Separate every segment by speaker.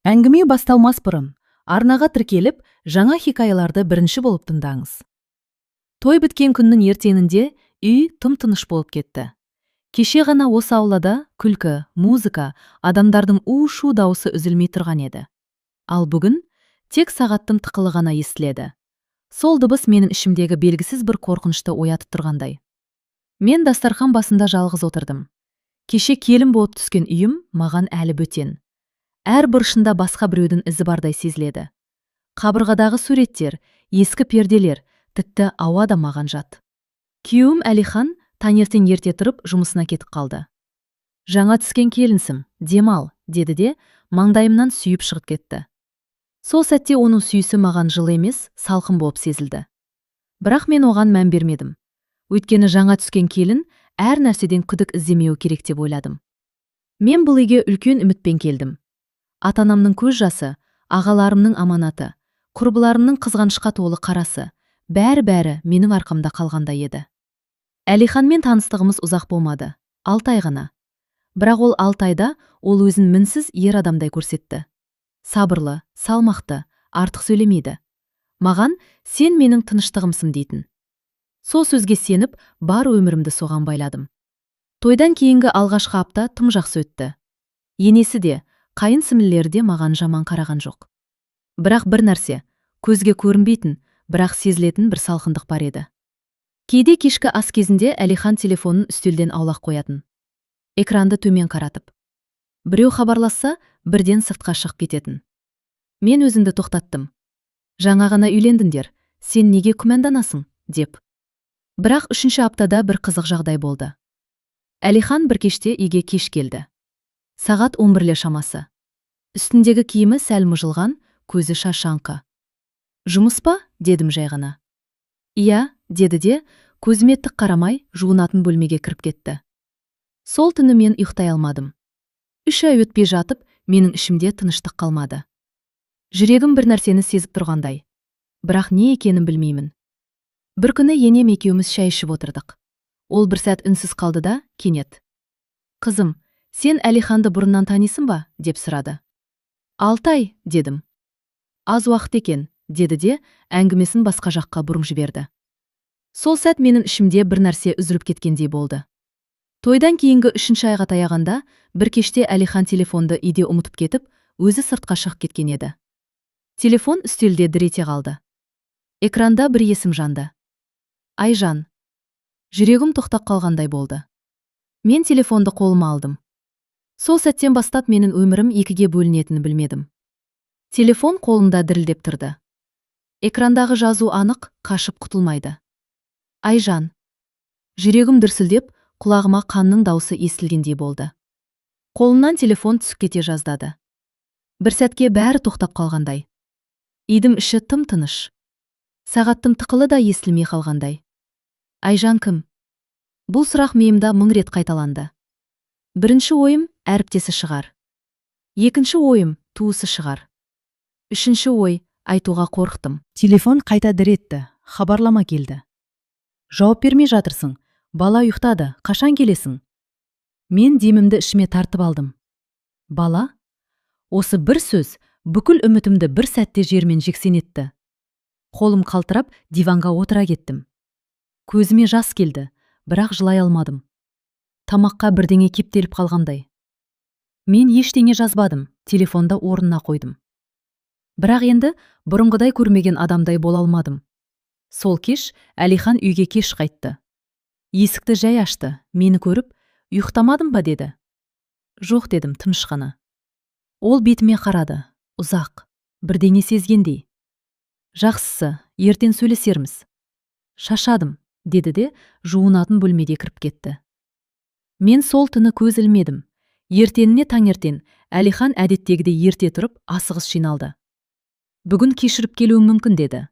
Speaker 1: Әңгіме басталмас бұрын, арнаға тіркеліп, жаңа хикаяларды бірінші болып тыңдаңыз. Той біткен күннің ертеңінде үй тым-тыныш болып кетті. Кеше ғана осы аулада күлкі, музыка, адамдардың у-шу дауысы үзілмей тұрған еді. Ал бүгін тек сағаттың тықылы ғана естіледі. Сол дыбыс менің ішімдегі белгісіз бір қорқынышты оятып тұрғандай. Мен дастархан басында жалғыз отырдым. Кеше келін болып түскен үйім маған әлі бөтен. Әр бұрышында басқа біреудің ізі бардай сезіледі. Қабырғадағы суреттер, ескі перделер, тіпті ауа да маған жат. Күйеуім Әлихан таңертең ерте тұрып жұмысына кетіп қалды. Жаңа түскен келінсің, демал, деді де маңдайымнан сүйіп шығып кетті. Сол сәтте оның сүйісі маған жылы емес, салқын болып сезілді. Бірақ мен оған мән бермедім. Өйткені жаңа түскен келін әр нәрседен күдік іздемеу керек деп ойладым. Мен бұл үйге үлкен үмітпен келдім. Ата-анамның көз жасы, ағаларымның аманаты, құрбыларымның қызғанышқа толы қарасы, бәрі менің арқамда қалғанда еді. Әлиханмен таныстығымыз ұзақ болмады, 6 ай ғана. Бірақ ол 6 айда ол өзін мінсіз ер адамдай көрсетті. Сабырлы, салмақты, артық сөйлемейді. Маған сен менің тыныштығымсың дейтін. Сол сөзге сеніп, бар өмірімді соған байладым. Тойдан кейінгі алғашқы апта тым жақсы өтті. Енесі де, қайын сіңлілері де маған жаман қараған жоқ. Бірақ бір нәрсе, көзге көрінбейтін, бірақ сезілетін бір салқындық бар еді. Кейде кешкі ас кезінде Әлихан телефонын үстелден аулақ қоятын. Экранды төмен қаратып. Біреу хабарласса, бірден сыртқа шығып кететін. Мен өзімді тоқтаттым. Жаңа ғана үйлендіңдер, сен неге күмәнданасың, деп. Бірақ 3-ші аптада бір қызық жағдай болды. Әлихан бір кеште үйге кеш келді. Сағат 11 шамасы. Үстіндегі киімі сәл мұжылған, көзі шашаңқы. Жұмыс па? Дедім жай ғана. Иә, деді де, көзіме тік қарамай, жуынатын бөлмеге кіріп кетті. Сол түні мен ұйықтай алмадым. 3 ай өтпей жатып, менің ішімде тыныштық қалмады. Жүрегім бір нәрсені сезіп тұрғандай. Бірақ не екенін білмеймін. Бір күні енем екеуміз шай ішіп отырдық. Ол бір сәт үнсіз қалды да, кенет. Қызым, сен Әлиханды бұрыннан танисың ба? Деп сұрады. 6 ай, дедім. Аз уақыт екен, деді де, әңгімесін басқа жаққа бұрып жіберді. Сол сәт менің ішімде бір нәрсе үзіліп кеткендей болды. Тойдан кейінгі 3-ші айға таяғанда, бір кеште Әлихан телефонды үйде ұмытып кетіп, өзі сыртқа шығып кеткен еді. Телефон үстелде дір ете қалды. Экранда бір есім жанды. Айжан. Жүрегім тоқтап қалғандай болды. Мен телефонды қолыма алдым. Сол сәттен бастап менің өмірім екіге бөлінетінін білмедім. Телефон қолымда дірілдеп тұрды. Экрандағы жазу анық, қашып құтылмайды. Айжан. Жүрегім дүрсілдеп, құлағыма қанның даусы естілгендей болды. Қолымнан телефон түсіп кете жаздады. Бір сәтке бәрі тоқтап қалғандай. Үйдің іші тым-тыныш. Сағаттың тықылы да естілмей қалғандай. Айжан кім? Бұл сұрақ миымда 1000 рет қайталанды. Бірінші ойым әріптесі шығар. Екінші ойым туысы шығар. Үшінші ой айтуға қорықтым. Телефон қайта дір етті, хабарлама келді. Жауап бермей жатырсың, бала ұйықтады, қашан келесің? Мен демімді ішіме тартып алдым. Бала? Осы бір сөз бүкіл үмітімді бір сәтте жермен жексен етті. Қолым қалтырап, диванға отыра кеттім. Көзіме жас келді, бірақ жылай алмадым. Тамаққа бірдеңе кептеліп қалғандай. Мен ештеңе жазбадым, телефонда орнына қойдым. Бірақ енді бұрынғыдай көрмеген адамдай бола алмадым. Сол кеш Әлихан үйге кеш қайтты. Есікті жай ашты, мені көріп, ұйықтамадым ба деді. Жоқ дедім тыныш қана. Ол бетіме қарады, ұзақ, бірдеңе сезгендей. Жақсысы, ертең сөйлесерміз. Шашадым, деді де, жуынатын бөлмеге кіріп кетті. Мен сол түні көз ілмедім. Ертеңіне таңертең Әлихан әдеттегідей ерте тұрып, асығыс жиналды. Бүгін кешіріп келуім мүмкін деді.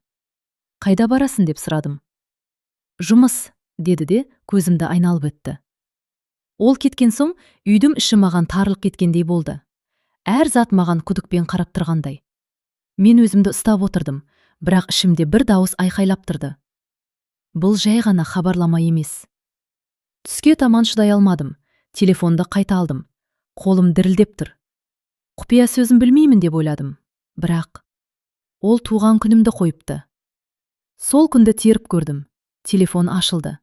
Speaker 1: Қайда барасың деп сұрадым. Жұмыс, деді де, көзімді айналып өтті. Ол кеткен соң, үйдің іші маған тарылып кеткендей болды. Әр зат маған күдікпен қарап тұрғандай. Мен өзімді ұстап отырдым, бірақ ішімде бір дауыс айқайлап тұрды. Бұл жай ғана хабарлама емес. Түске таман шыдай алмадым. Телефонды қайта алдым. Қолым дірілдеп тұр. Құпия сөзін білмеймін деп ойладым. Бірақ ол туған күнімді қойыпты. Сол күнді теріп көрдім. Телефон ашылды.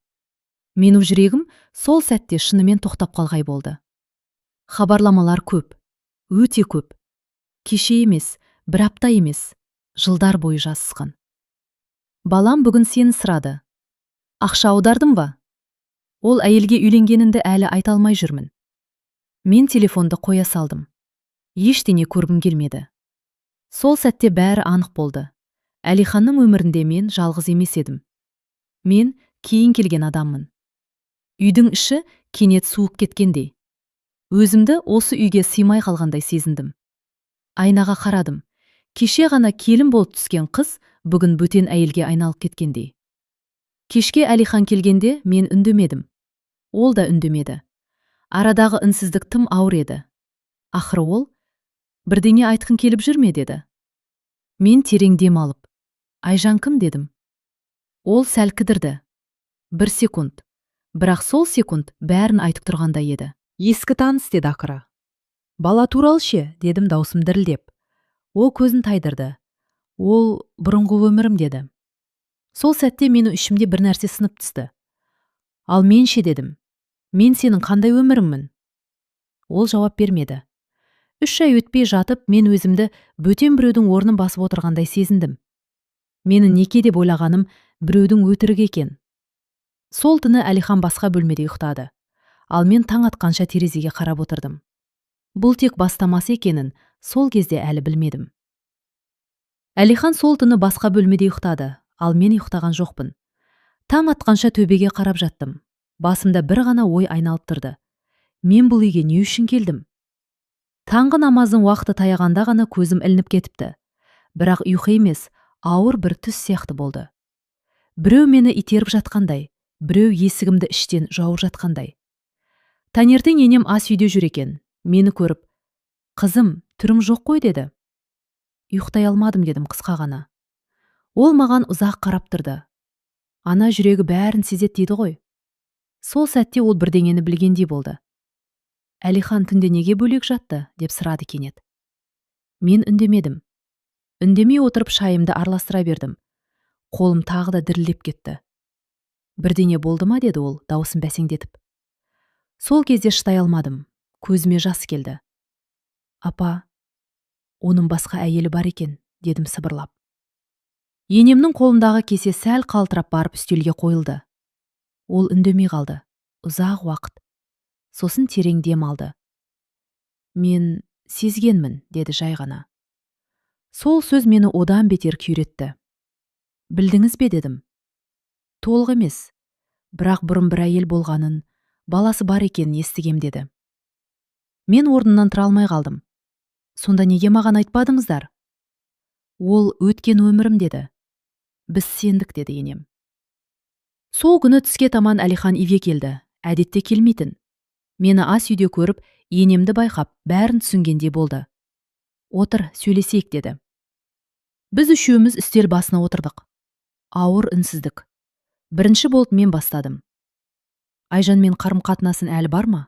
Speaker 1: Менің жүрегім сол сәтте шынымен тоқтап қалғай болды. Хабарламалар көп, өте көп. Кеше емес, бір апта емес, жылдар бойы жазысқан. Балам бүгін сені сұрады. Ақша аудардың ба? Ол әйелге үйленгенімді әлі айта алмай жүрмін. Мен телефонды қоя салдым. Ештеңе көргім келмеді. Сол сәтте бәрі анық болды. Әлиханның өмірінде мен жалғыз емес едім. Мен кейін келген адаммын. Үйдің іші кенет суып кеткендей. Өзімді осы үйге сыймай қалғандай сезіндім. Айнаға қарадым. Кеше ғана келін болып түскен қыз бүгін бөтен әйелге айналып кеткендей. Кешке Әлихан келгенде мен үндемедім. Ол да үндемеді. Арадағы үнсіздік тым ауыр еді. Ақыры ол, бірдеңе айтқың келіп жүрме деді. Мен терең дем алып, Айжан кім дедім. Ол сәл кідірді. 1 секунд. Бірақ сол секунд бәрін айтып тұрғандай еді. Ескі таныс деді ақыры. Бала туралы ше, дедім даусым дірілдеп. Ол көзін тайдырды. Ол бұрынғы өмірім деді. Сол сәтте менің ішімде бір нәрсе сынып түсті. Ал мен ше дедім. Мен сенің қандай өміріммін? Ол жауап бермеді. 3 ай өтпей жатып, мен өзімді бөтен біреудің орнын басып отырғандай сезіндім. Мені неке деп ойлағаным біреудің өтірік екен. Сол түні Әлихан басқа бөлмеде ұйықтады. Ал мен таң атқанша терезеге қарап отырдым. Бұл тек бастамасы екенін сол кезде әлі білмедім. Әлихан сол түні басқа бөлмеде ұйықтады, ал мен ұйықтаған жоқпын. Таң атқанша төбеге қарап жаттым. Басымда бір ғана ой айналып тұрды. Мен бұл үйге не үшін келдім? Таңғы намаздың уақыты таяғанда ғана көзім ілініп кетіпті. Бірақ ұйқы емес, ауыр бір түс сияқты болды. Біреу мені итеріп жатқандай, біреу есігімді іштен жауып жатқандай. Таңертең енем ас үйде жүр екен. Мені көріп, «Қызым, түрім жоқ қой» деді. Ұйықтай алмадым дедім қысқа ғана. Ол маған ұзақ қарап тұрды. Ана жүрегі бәрін сезет дейді ғой. Сол сәтте ол бірдеңені білгендей болды. Әлихан түнде неге бөлек жатты деп сұрады кенет. Мен үндемедім. Үндемей отырып шайымды араластыра бердім. Қолым тағы да дірілдеп кетті. Бірдеңе болды ма деді ол, даусын бәсеңдетіп. Сол кезде шыдай алмадым. Көзіме жас келді. Апа, оның басқа әйелі бар екен, дедім сыбырлап. Енемнің қолындағы кесе сәл қалтырап барып үстелге қойылды. Ол үндемей қалды. Ұзақ уақыт. Сосын терең дем алды. Мен сезгенмін, деді жай ғана. Сол сөз мені одан бетер күйретті. Білдіңіз бе дедім. Толық емес. Бірақ бұрын бір әйел болғанын, баласы бар екенін естігем деді. Мен орнымнан тұра алмай қалдым. Сонда неге маған айтпадыңыздар? Ол өткен өмірім деді. Біз сендік деді енем. Сол күні түске таман Әлихан үйге келді. Әдетте келмейтін. Мені ас үйде көріп, енемді байқап, бәрін түсінгендей болды. Отыр, сөйлесейік деді. Біз үшеуміз үстел басына отырдық. Ауыр үнсіздік. Бірінші болып мен бастадым. Айжанмен қарым-қатынасын әлі бар ма?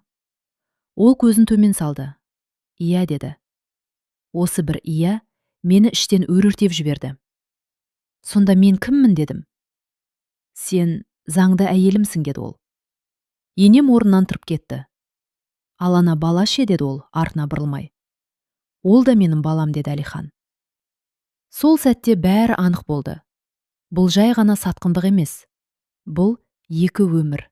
Speaker 1: Ол көзін төмен салды. Ия деді. Осы бір ия мені іштен өріртеп жіберді. Сонда мен кіммін дедім. Сен заңды әйелімсің деді ол. Енем орнынан тұрып кетті. Ал ана бала ше деді ол, артына бұрылмай. Ол да менің балам деді Әлихан. Сол сәтте бәрі анық болды. Бұл жай ғана сатқындық емес. Бұл екі өмір.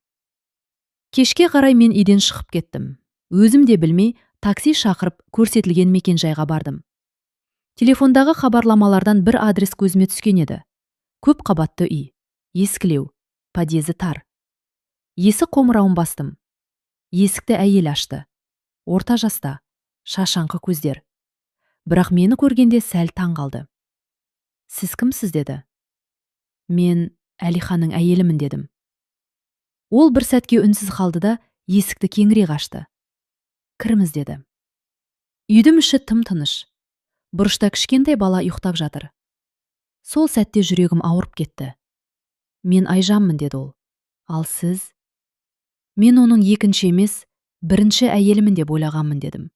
Speaker 1: Кешке қарай мен үйден шығып кеттім. Өзім де білмей, такси шақырып көрсетілген мекенжайға бардым. Телефондағы хабарламалардан бір адрес көзіме түскен еді. Көп қабатты үй, ескілеу, подъезі тар. Есік қоңырауын бастым. Есікті әйел ашты. Орта жаста, шашаңқы көздер. Бірақ мені көргенде сәл таң қалды. Сіз кімсіз деді. Мен Әлиханның әйелімін дедім. Ол бір сәтке үнсіз қалды да есікті кеңірек ашты. Кіріңіз деді. Үйдің іші тым-тыныш. Бұрышта кішкентай бала ұйықтап жатыр. Сол сәтте жүрегім ауырып кетті. Мен Айжанмын деді ол. Ал сіз? Мен оның екінші емес, бірінші әйелімін деп ойлағанмын дедім.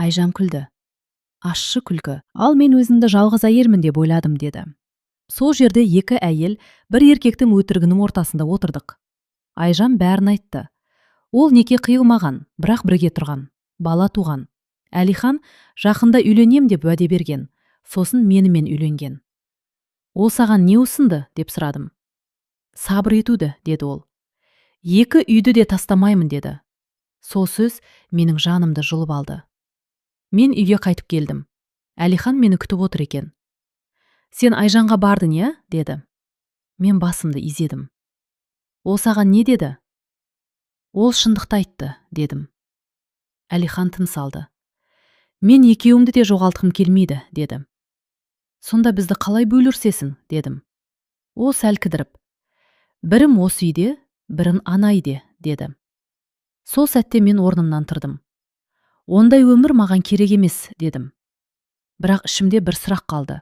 Speaker 1: Айжан күлді. ащы күлкі. Ал мен өзімді жалғыз әйелмін деп ойладым, деді. Сол жерде екі әйел бір еркектің өтірігінің ортасында отырдық. Айжан бәрін айтты. Ол неке қиылмаған, бірақ бірге тұрған, бала туған. Әлихан жақында үйленем деп уәде берген, сосын менімен үйленген. Ол саған не ұсынды деп сұрадым. Сабыр етуді, деді ол. Екі үйді де тастамаймын, деді. Сол сөз менің жанымды жұлып алды. Мен үйге қайтып келдім. Әлихан мені күтіп отыр екен. Сен Айжанға бардың, я? Деді. Мен басымды изедім. Ол саған не деді? Ол шындықты айтты, дедім. Әлихан тыныс алды. Мен екеуімді де жоғалтқым келмейді, деді. Сонда бізді қалай бөлірсесің, дедім. Ол сәл кідіріп. Бірім осы үйде, бірін ана үйде, деді. Сол сәтте мен орнымнан тұрдым. Ондай өмір маған керек емес, дедім. Бірақ ішімде бір сұрақ қалды.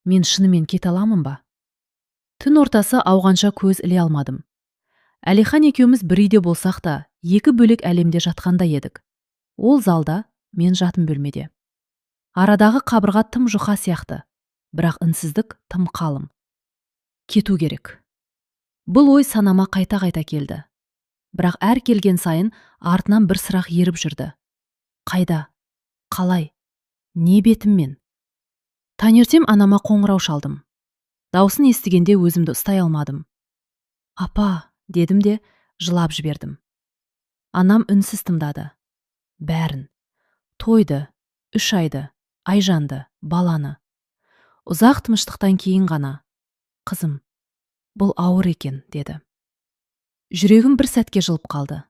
Speaker 1: Мен шынымен кете аламын ба? Түн ортасы ауғанша көз іле алмадым. Әлихан екеуміз бір үйде болсақ та, екі бөлек әлемде жатқанда едік. Ол залда, мен жатын бөлмеде. Арадағы қабырға тым жұқа сияқты, бірақ үнсіздік тым қалың. Кету керек. Бұл ой санама қайта-қайта келді. Бірақ әр келген сайын артынан бір сұрақ еріп жүрді. Қайда? Қалай? Не бетіммен? Таңертең анама қоңырау шалдым. Даусын естігенде өзімді ұстай алмадым. Апа, дедім де жылап жібердім. Анам үнсіз тыңдады. Бәрін. Тойды, 3 айды, Айжанды, баланы. Ұзақ тыныштықтан кейін ғана. Қызым, бұл ауыр екен, деді. Жүрегім бір сәтке жылып қалды.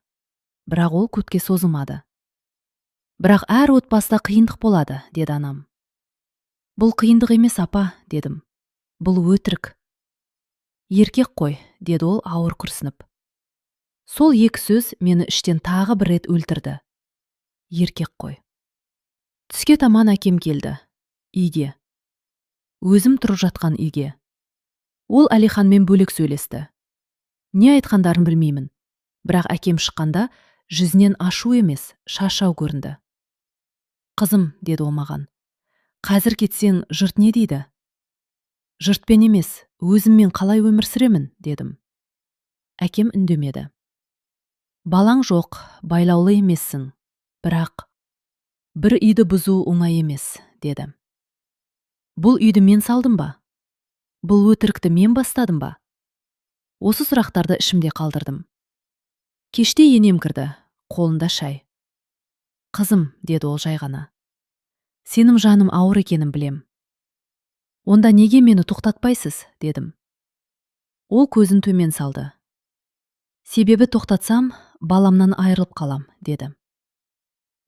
Speaker 1: Бірақ ол көпке созылмады. Бірақ әр отбасыда қиындық болады, деді анам. Бұл қиындық емес, апа, дедім. Бұл өтірік. Еркек қой, деді ол ауыр күрсініп. Сол екі сөз мені іштен тағы бір рет өлтірді. Еркек қой. Түске таман әкем келді. Үйге. Өзім тұрып жатқан үйге. Ол Әлиханмен бөлек сөйлесті. Не айтқандарын білмеймін. Бірақ әкем шыққанда жүзінен ашу емес, шашау көрінді. Қызым, деді ол маған. Қазір кетсең, жұрт не дейді? Жұртпен емес, өзіммен қалай өмір сүремін, дедім. Әкем үндемеді. Балаң жоқ, байлаулы емессің. Бірақ бір үйді бұзу оңай емес, деді. Бұл үйді мен салдым ба? Бұл өтірікті мен бастадым ба? Осы сұрақтарды ішімде қалдырдым. Кеште енем кірді, қолында шай. Қызым, деді ол жай ғана. Сенің жаным ауыр екенін білем. Онда неге мені тоқтатпайсыз, дедім. Ол көзін төмен салды. Себебі тоқтатсам, баламнан айырылып қалам, деді.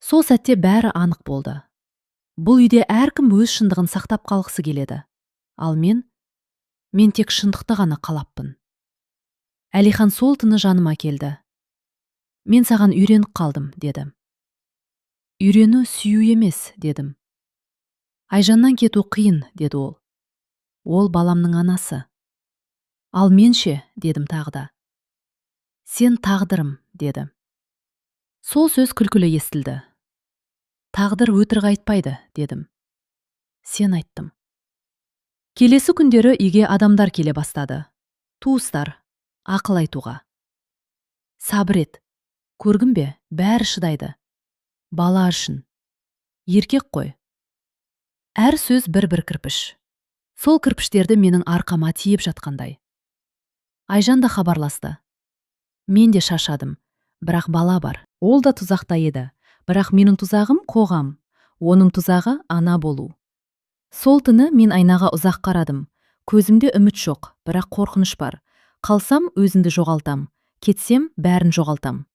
Speaker 1: Сол сәтте бәрі анық болды. Бұл үйде әркім өз шындығын сақтап қалғысы келеді. Ал мен тек шындықты ғана қалаппын. Әлихан сол түні жаныма келді. Мен саған үйреніп қалдым, деді. Үйрену сүю емес, дедім. Айжаннан кету қиын, деді ол. Ол баламның анасы. Ал менше, дедім тағы да. Сен тағдырым, деді. Сол сөз күлкілі естілді. Тағдыр өтірік айтпайды, дедім. Сен айттым. Келесі күндері үйге адамдар келе бастады. Туыстар, ақыл айтуға. Сабыр ет. Көргін бе, бәрі шыдайды. Бала үшін. Еркек қой. Әр сөз бір-бір кірпіш. Сол кірпіштерді менің арқама тиіп жатқандай. Айжан да хабарласты. Мен де шашадым, бірақ бала бар. Ол да тұзақта еді. Бірақ менің тұзағым қоғам. Оның тұзағы ана болу. Сол түні мен айнаға ұзақ қарадым. Көзімде үміт жоқ, бірақ қорқыныш бар. Қалсам өзімді жоғалтам. Кетсем бәрін жоғалтам.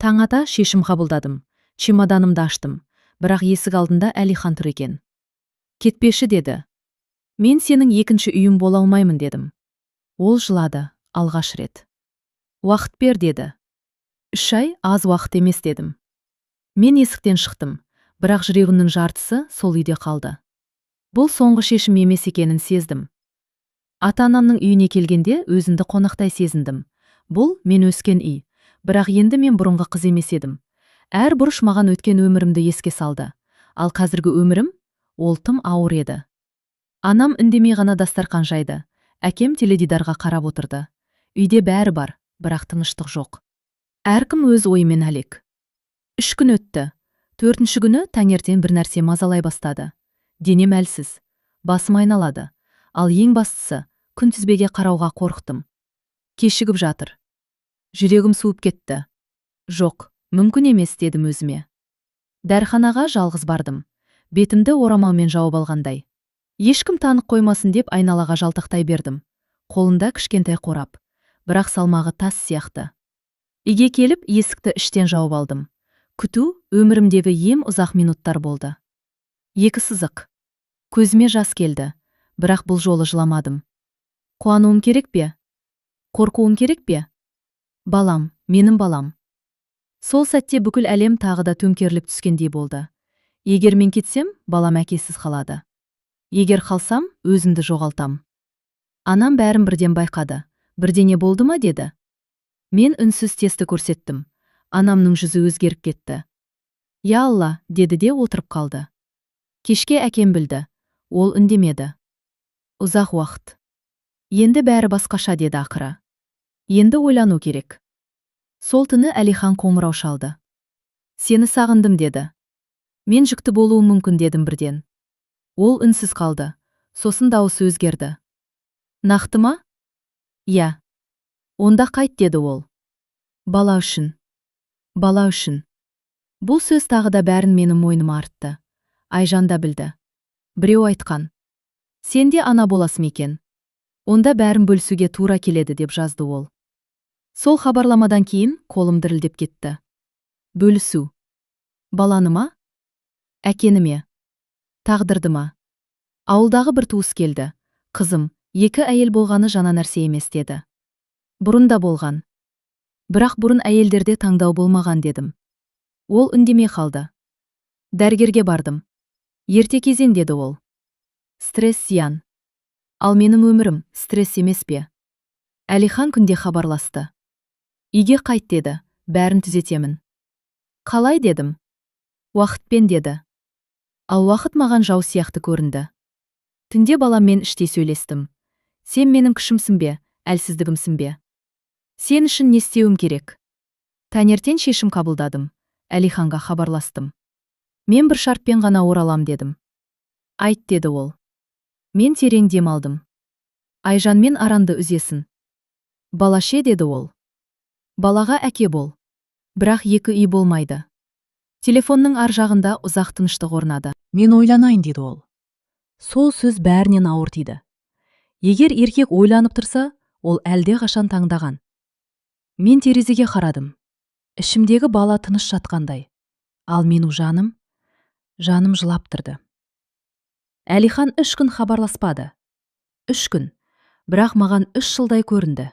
Speaker 1: Таң ата шешім қабылдадым. Чемоданымды аштым. Бірақ есік алдында Әлихан тұр екен. Кетпеші, деді. Мен сенің екінші үйім бола алмаймын, дедім. Ол жылады, алғаш рет. Уақыт бер, деді. 3 ай аз уақыт емес, дедім. Мен есіктен шықтым, бірақ жүрегімнің жартысы сол үйде қалды. Бұл соңғы шешім емес екенін сездім. Ата-анамның үйіне келгенде өзімді қонақтай сезіндім. Бұл мен өскен үй, бірақ енді мен бұрынғы қыз емес едім. Әр бұрыш маған өткен өмірімді еске салды. Ал қазіргі өмірім Ол тым ауыр еді. Анам үндемей ғана дастархан жайды. Әкем теледидарға қарап отырды. Үйде бәрі бар, бірақ тыныштық жоқ. Әркім өз ойымен әлек. 3 күн өтті. 4-ші күні таңертең бір нәрсе мазалай бастады. Денем әлсіз, басым айналады. Ал ең бастысы, күнтізбеге қарауға қорықтым. Кешігіп жатыр. Жүрегім суып кетті. Жоқ, мүмкін емес дедім өзіме. Дәріханаға жалғыз бардым. Бетімді орамалмен жауып алғандай. Ешкім танық қоймасын деп айналаға жалтақтай бердім. Қолында кішкентай қорап, бірақ салмағы тас сияқты. Үйге келіп, есікті іштен жауып алдым. Күту өмірімдегі ең ұзақ минуттар болды. 2 сызық. Көзіме жас келді, бірақ бұл жолы жыламадым. Қуануым керек пе? Қорқуым керек пе? Балам, менің балам. Сол сәтте бүкіл әлем тағы да төңкеріліп түскендей болды. Егер мен кетсем, балам әкесіз қалады. Егер қалсам, өзімді жоғалтам. Анам бәрін бірден байқады. Бірдеңе болды ма деді. Мен үнсіз тесті көрсеттім. Анамның жүзі өзгеріп кетті. Я Алла, деді де отырып қалды. Кешке әкем білді. Ол үндемеді. Ұзақ уақыт. Енді бәрі басқаша деді ақыры. Енді ойлану керек. Сол түні Әлихан қоңырау шалды. Сені сағындым деді. Мен жүкті болуым мүмкін дедім бірден. Ол үнсіз қалды. Сосын дауысы өзгерді. Нақты ма? Я. Онда қайт деді ол. Бала үшін. Бала үшін. Бұл сөз тағы да бәрін менің мойныма артты. Айжан да білді. Біреу айтқан. Сен де ана боласың екен. Онда бәрін бөлісуге тура келеді деп жазды ол. Сол хабарламадан кейін қолым дірілдеп кетті. Бөлісу. Баланы ма? Әкені ме? Тағдырды ма? Ауылдағы бір туыс келді. Қызым, 2 әйел болғаны жана нәрсе емес деді. Бұрын да болған. Бірақ бұрын әйелдерде таңдау болмаған дедім. Ол үндемей қалды. Дәрігерге бардым. Ерте кезең деді ол. Стресс зиян. Ал менің өмірім стресс емес пе? Әлихан күнде хабарласты. Үйге қайт деді, бәрін түзетемін. Қалай дедім? Уақытпен деді. Ал уақыт маған жау сияқты көрінді. Түнде баламмен іштей сөйлестім. Сен менің күшімсің бе, әлсіздігімсің бе? Сен үшін не істеуім керек? Таңертең шешім қабылдадым. Әлиханға хабарластым. Мен бір шартпен ғана оралам дедім. Айт деді ол. Мен терең дем алдым. Айжанмен аранды үзесін. Балаше деді ол. Балаға әке бол. Бірақ 2 үй болмайды. Телефонның ар жағында ұзақ тыныштық орнады. Мен ойланайын деді ол. Сол сөз бәрінен ауыр тиді. Егер еркек ойланып тұрса, ол әлде қашан таңдаған. Мен терезеге қарадым. Ішімдегі бала тыныш жатқандай. Ал менің жаным жылап тұрды. Әлихан 3 күн хабарласпады. 3 күн. Бірақ маған 3 жылдай көрінді.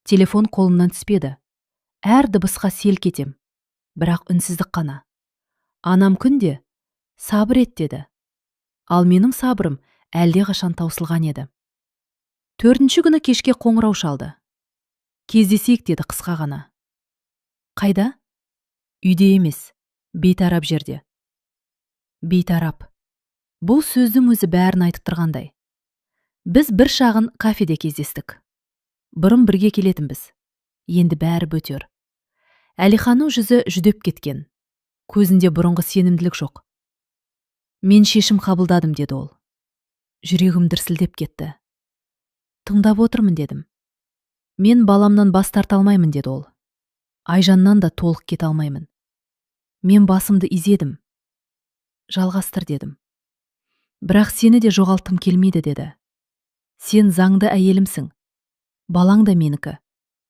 Speaker 1: Телефон қолымнан түспеді. Әр дыбысқа селк етем. Бірақ үнсіздік қана. Анам күнде сабыр ет деді. Ал менің сабырым әлде қашан таусылған еді. 4-ші күні кешке қоңырау шалды. Кездесейік деді қысқа ғана. Қайда? Үйде емес, бейтарап жерде. Бейтарап. Бұл сөздің өзі бәрін айтып тұрғандай. Біз бір шағын кафеде кездестік. Бұрын бірге келетінбіз. Енді бәрі бөтер. Әлиханның жүзі жүдеп кеткен. Көзінде бұрынғы сенімділік жоқ. Мен шешім қабылдадым деді ол. Жүрегім дүрсілдеп кетті. Тыңдап отырмын дедім. Мен баламнан бас тарта алмаймын деді ол. Айжаннан да толық кете алмаймын. Мен басымды изедім. Жалғастыр дедім. Бірақ сені де жоғалтқым келмейді деді. Сен заңды әйелімсің. Балаң да менікі.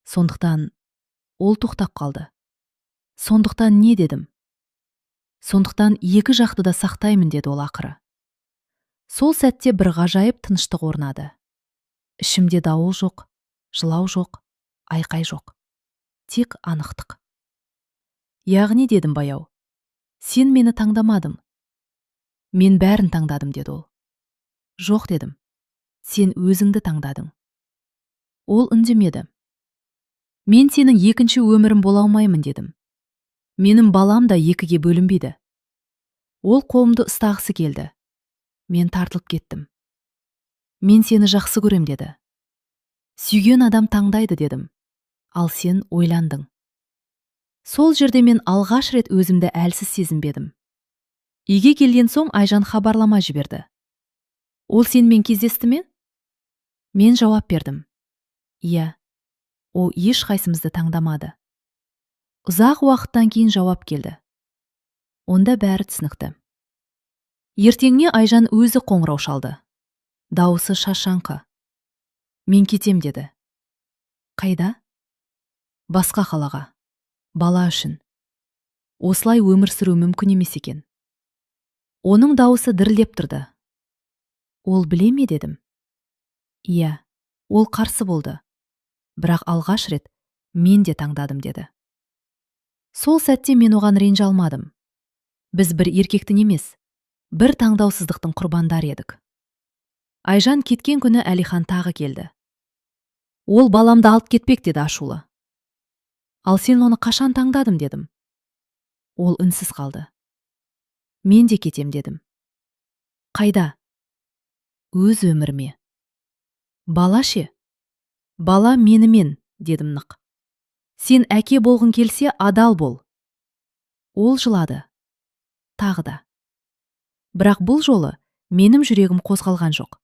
Speaker 1: Сондықтан ол тоқтап қалды. Сондықтан не дедім? Сондықтан 2 жақты да сақтаймын деді ол ақыры. Сол сәтте бір ғажайып тыныштық орнады. Ішімде дауыл жоқ, жылау жоқ, айқай жоқ. Тек анықтық. Яғни дедім баяу. Сен мені таңдамадың. Мен бәрін таңдадым деді ол. Жоқ дедім. Сен өзіңді таңдадың. Ол үндемеді. Мен сенің 2-ші өмірім бола алмаймын дедім. Менің балам да 2-ге бөлінбейді. Ол қолымды ұстағысы келді. Мен тартылып кеттім. Мен сені жақсы көрем деді. Сүйген адам таңдайды дедім. Ал сен ойландың. Сол жерде мен алғаш рет өзімді әлсіз сезінбедім. Үйге келген соң Айжан хабарлама жіберді. Ол сенімен кездесті ме? Мен жауап бердім. Иә, ол ешқайсымызды таңдамады. Ұзақ уақыттан кейін жауап келді. Онда бәрі түсінікті. Ертеңіне Айжан өзі қоңырау шалды. Дауысы шашаңқы. Мен кетем деді. Қайда? Басқа қалаға. Бала үшін. Осылай өмір сүру мүмкін емес екен. Оның дауысы дірілдеп тұрды. Ол біле ме дедім. Иә, ол қарсы болды. Бірақ алғаш рет мен де таңдадым деді. Сол сәтте мен оған ренжи алмадым. Біз бір еркектің емес, бір таңдаусыздықтың құрбандары едік. Айжан кеткен күні Әлихан тағы келді. Ол баламды алып кетпек деді ашулы. Ал сен оны қашан таңдадым дедім. Ол үнсіз қалды. Мен де кетем дедім. Қайда? Өз өміріме. Бала ше? Бала менімен, дедім нық. Сен әке болғың келсе, адал бол. Ол жылады. Тағы да. Бірақ бұл жолы менің жүрегім қозғалған жоқ.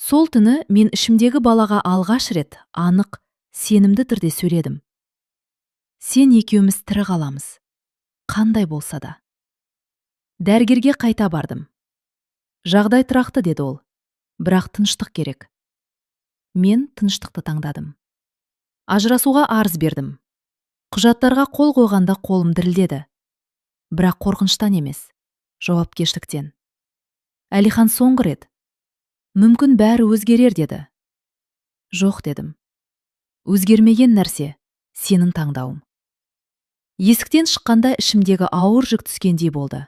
Speaker 1: Сол түні мен ішімдегі балаға алғаш рет анық, сенімді түрде сөйледім. Сен екеуміз тірі қаламыз. Қандай болса да. Дәрігерге қайта бардым. Жағдай тұрақты деді ол. Бірақ тыныштық керек. Мен тыныштықты таңдадым. Ажырасуға арыз бердім. Құжаттарға қол қойғанда қолым дірілдеді. Бірақ қорқыныштан емес, жауапкершіліктен. Әлихан соңғы рет. Мүмкін бәрі өзгерер деді. Жоқ дедім. Өзгермеген нәрсе сенің таңдауым. Есіктен шыққанда ішімдегі ауыр жүк түскендей болды.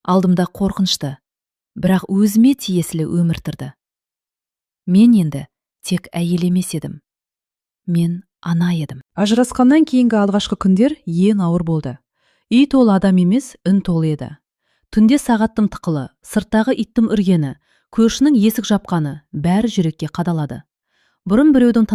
Speaker 1: Алдымда қорқынышты, бірақ өзіме тиесілі өмір тұрды. Мен енді тек әйел емес едім. Мен ана едім.
Speaker 2: Ажырасқаннан кейінгі алғашқы күндер ең ауыр болды. Үй толы адам емес, үн толы еді. Түнде сағаттың тықылы, сырттағы иттің үргені, көршінің есік жапқаны бәрі жүрекке қадалады. Бұрын біреудің